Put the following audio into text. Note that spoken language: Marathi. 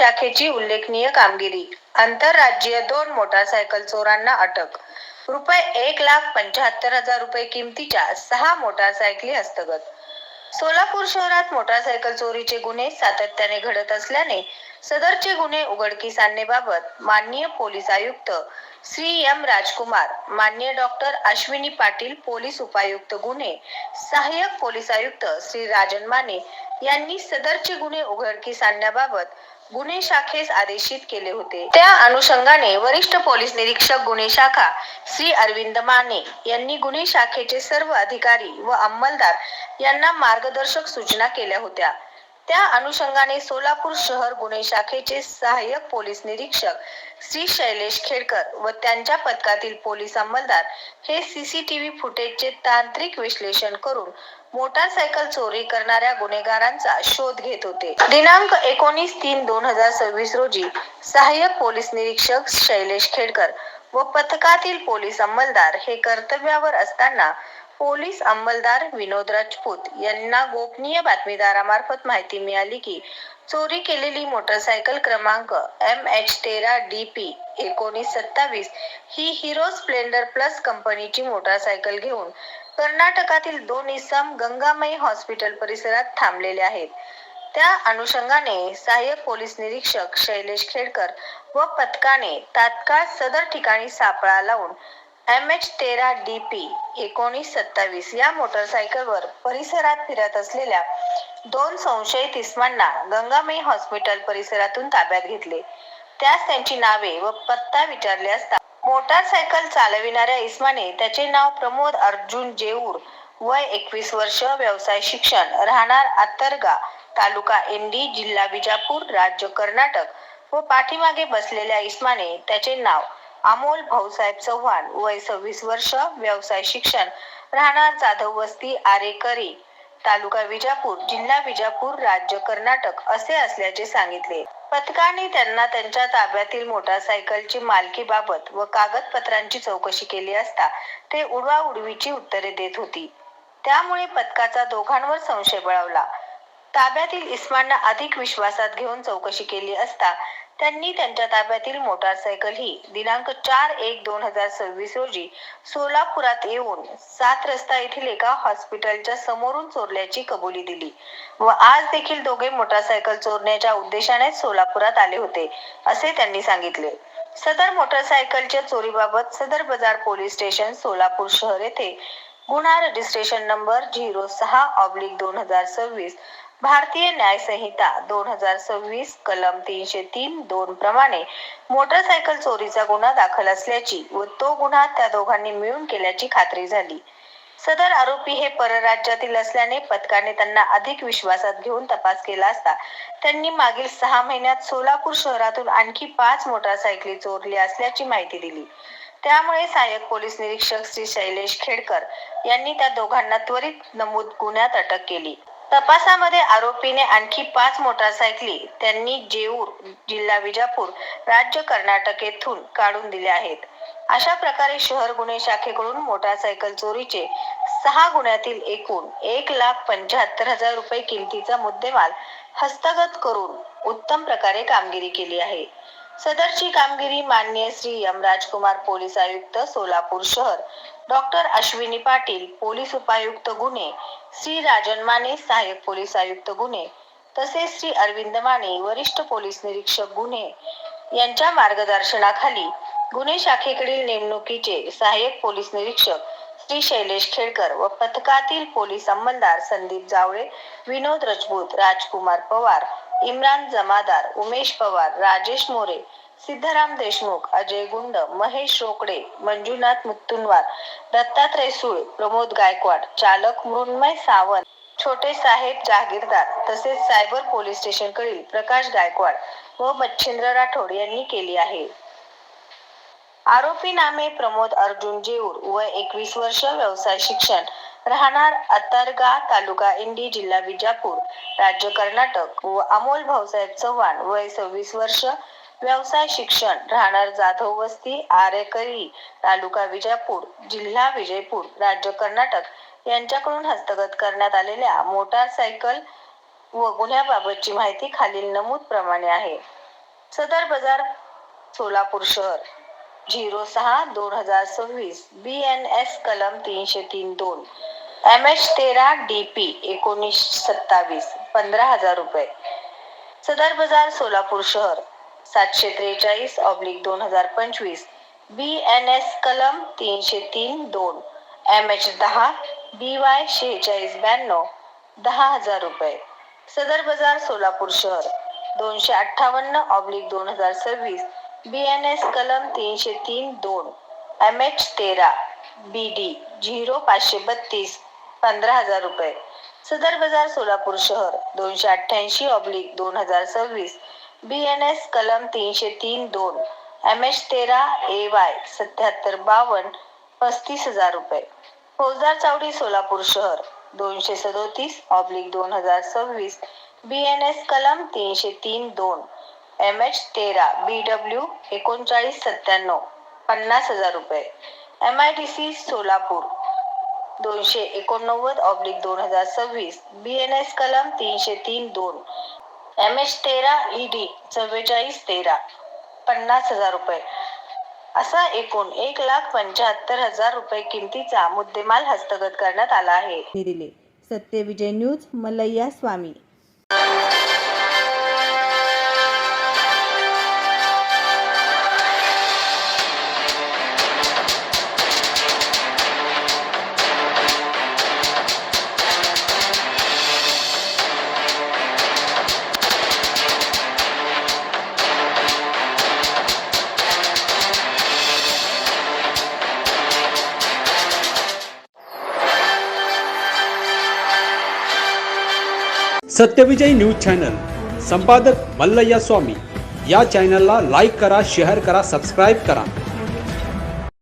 शाखेची उल्लेखनीय कामगिरी. आंतरराज्यीय 2 मोटारसायकल चोरांना अटक. ₹1,75,000 किमतीच्या 6 मोटारसायकली हस्तगत. सोलापूर शहरात मोटारसायकल चोरीचे गुन्हे सातत्याने घडत असल्याने सदरचे गुन्हे उघडकीस आणण्याबाबत माननीय पोलीस आयुक्त श्री एम. राजकुमार, माननीय डॉ. अश्विनी पाटील पोलीस उपायुक्त गुन्हे, सहाय्यक पोलीस आयुक्त श्री राजन माने यांनी सदरचे गुन्हे उघडकीस आणण्याबाबत गुन्हे शाखेस आदेशित केले होते. त्या अनुषंगाने वरिष्ठ पोलीस निरीक्षक गुन्हे शाखा श्री अरविंद माने यांनी गुन्हे शाखेचे सर्व अधिकारी व अंमलदार यांना मार्गदर्शक सूचना केल्या होत्या. त्या अनुषंगाने सोलापूर शहर गुन्हे शाखेचे सहाय्यक पोलीस निरीक्षक श्री शैलेश खेडकर व त्यांच्या पथकातील पोलीस अंमलदार हे सीसीटीव्ही फुटेजचे तांत्रिक विश्लेषण करून मोटारसायकल चोरी करणाऱ्या गुन्हेगारांचा शोध घेत होते. दिनांक 19/3/2026 रोजी सहाय्यक पोलीस निरीक्षक शैलेश खेडकर व पथकातील पोलीस अंमलदार हे कर्तव्यावर असताना पोलीस अंमलदार विनोद राजपूत यांना गोपनीय बातमीदारामार्फत माहिती मिळाली की चोरी केलेली मोटारसायकल क्रमांक MH13DP 1927 ही हिरो स्प्लेंडर प्लस कंपनीची मोटारसायकल घेऊन कर्नाटकातील 2 इसम गंगामई हॉस्पिटल परिसरात थांबलेले आहेत. त्या अनुषंगाने सहाय्यक पोलीस निरीक्षक शैलेश खेडकर व पथकाने तात्काळ सदर ठिकाणी सापळा लावून MH13DP 1927 या मोटारसायकलवर परिसरात फिरत असलेल्या 2 संशयित इसमांना गंगामई हॉस्पिटल परिसरातून ताब्यात घेतले. त्यास त्यांची नावे व पत्ता विचारले असता मोटारसायकल चालविणाऱ्या इसमाने त्याचे नाव प्रमोद अर्जुन जेऊर, वय 21 वर्ष, व्यवसाय शिक्षण, राहणार आतरगा, तालुका इंडी, जिल्हा विजापूर, राज्य कर्नाटक व पाठीमागे बसलेल्या इसमाने त्याचे नाव अमोल भाऊसाहेब चव्हाण, वय 26 वर्ष, व्यवसाय शिक्षण, राहणार जाधव वस्ती आरेकरी, तालुका विजापूर, जिल्हा विजापूर, राज्य कर्नाटक असे असल्याचे सांगितले. पथकाने त्यांना त्यांच्या ताब्यातील मोटारसायकलची मालकीबाबत व कागदपत्रांची चौकशी केली असता ते उडवाउडवीची उत्तरे देत होती. त्यामुळे पथकाचा दोघांवर संशय बळावला. ताब्यातील इसमांना अधिक विश्वासात घेऊन चौकशी केली असता त्यांनी त्यांच्या ताब्यातील मोटारसायकल ही दिनांक 4/1/2026 रोजी सोलापुरात येऊन 7 रस्ता येथील एका हॉस्पिटलच्या समोरून चोरल्याची कबुली दिली व आज देखील दोघे मोटारसायकल चोरण्याच्या उद्देशाने सोलापुरात आले होते असे त्यांनी सांगितले. सदर मोटारसायकलच्या चोरीबाबत सदर बाजार पोलीस स्टेशन सोलापूर शहर येथे गुन्हा रजिस्ट्रेशन नंबर 06/2026 भारतीय न्याय संहिता 2026 कलम 303(2) प्रमाणे मोटारसायकल चोरीचा गुन्हा दाखल असल्याची व तो गुन्हा त्या दोघांनी मिळून केल्याची खात्री झाली. सदर आरोपी हे परराज्यातील असल्याने पथकाने त्यांना अधिक विश्वासात घेऊन तपास केला असता त्यांनी मागील 6 महिन्यात सोलापूर शहरातून आणखी 5 मोटारसायकली चोरल्या असल्याची माहिती दिली. त्यामुळे सहाय्यक पोलीस निरीक्षक श्री शैलेश खेडकर यांनी त्या दोघांना त्वरित नमूद गुन्ह्यात अटक केली. तपासामध्ये आरोपीने आणखी 5 मोटारसायकली त्यांनी जेऊर, जिल्हा विजापूर, राज्य कर्नाटक येथून काढून दिल्या आहेत. अशा प्रकारे शहर गुन्हे शाखेकडून मोटारसायकल चोरीचे 6 गुन्ह्यातील एकूण ₹1,75,000 किमतीचा मुद्देमाल हस्तगत करून उत्तम प्रकारे कामगिरी केली आहे. सदरची कामगिरी माननीय श्री एम. राजकुमार पोलीस आयुक्त सोलापूर शहर, डॉ. अश्विनी पाटील पोलीस उपायुक्त गुन्हे, श्री राजन माने सहाय्यक पोलीस आयुक्त गुन्हे तसेच श्री अरविंद माने वरिष्ठ पोलीस निरीक्षक गुन्हे यांच्या मार्गदर्शनाखाली गुन्हे शाखेकडील नेमणुकीचे सहाय्यक पोलीस निरीक्षक श्री शैलेश खेडकर व पथकातील पोलीस अंमलदार संदीप जावळे, विनोद राजपूत, राजकुमार पवार, इम्रान जमादार, उमेश पवार, राजेश मोरे, सिद्धराम देशमुख, अजय गुंड, महेश रोकडे, मंजुनाथ मुत्तुनवार, दत्तात्रय सुळ, प्रमोद गायकवाड, चालक मृण्मय सावंत, छोटे साहेब जहागीरदार तसेच सायबर पोलीस स्टेशनकडील प्रकाश गायकवाड व मच्छिंद्र राठोड यांनी केली आहे. आरोपी नामे प्रमोद अर्जुन जेऊर, वय 21 वर्ष, व्यवसाय शिक्षण, राहणार अतरगा, तालुका इंडी, जिल्हा विजापूर, राज्य कर्नाटक व अमोल भाऊसाहेब चव्हाण, वय 26 वर्ष, व्यवसाय शिक्षण, राहणार जाधव वस्ती आरेकरी, तालुका विजापूर, जिल्हा विजयपूर, राज्य कर्नाटक यांच्याकडून हस्तगत करण्यात आलेल्या मोटारसायकल व गुन्ह्याबाबतची माहिती खालील नमूद प्रमाणे आहे. सदर बाजार सोलापूर शहर 06/2026 BNS कलम 303-2 MH13 DP 1927 15,000 रुपये. सदर बाजार सोलापूर शहर 743/2025 BNS कलम 303-2 MH10 BY 4692 10,000 रुपये. सदर बाजार सोलापूर शहर 258/2026 BNS कलम 303-2 MH13 BD 0532 15,000 रुपये. सदर बाजार सोलापूर शहर 288/2026 BNS कलम 303-2 MH13 AY 7752 35,000 रुपये. फौजदार चावडी सोलापूर शहर 237/2026 BNS कलम 303-2 MH13 BW 3997 50,000 रुपये. MIDC सोलापूर 289/2026 BNS कलम 303-2 MH13 ED 4413 50,000 रुपये. असा एकूण 1,75,000 रुपये किमतीचा मुद्देमाल हस्तगत करण्यात आला आहे. दिले सत्यविजय न्यूज मल्लय्या स्वामी. सत्यविजय न्यूज चॅनल संपादक मल्लय्या स्वामी. या चॅनलला लाईक करा, शेअर करा, सबस्क्राईब करा.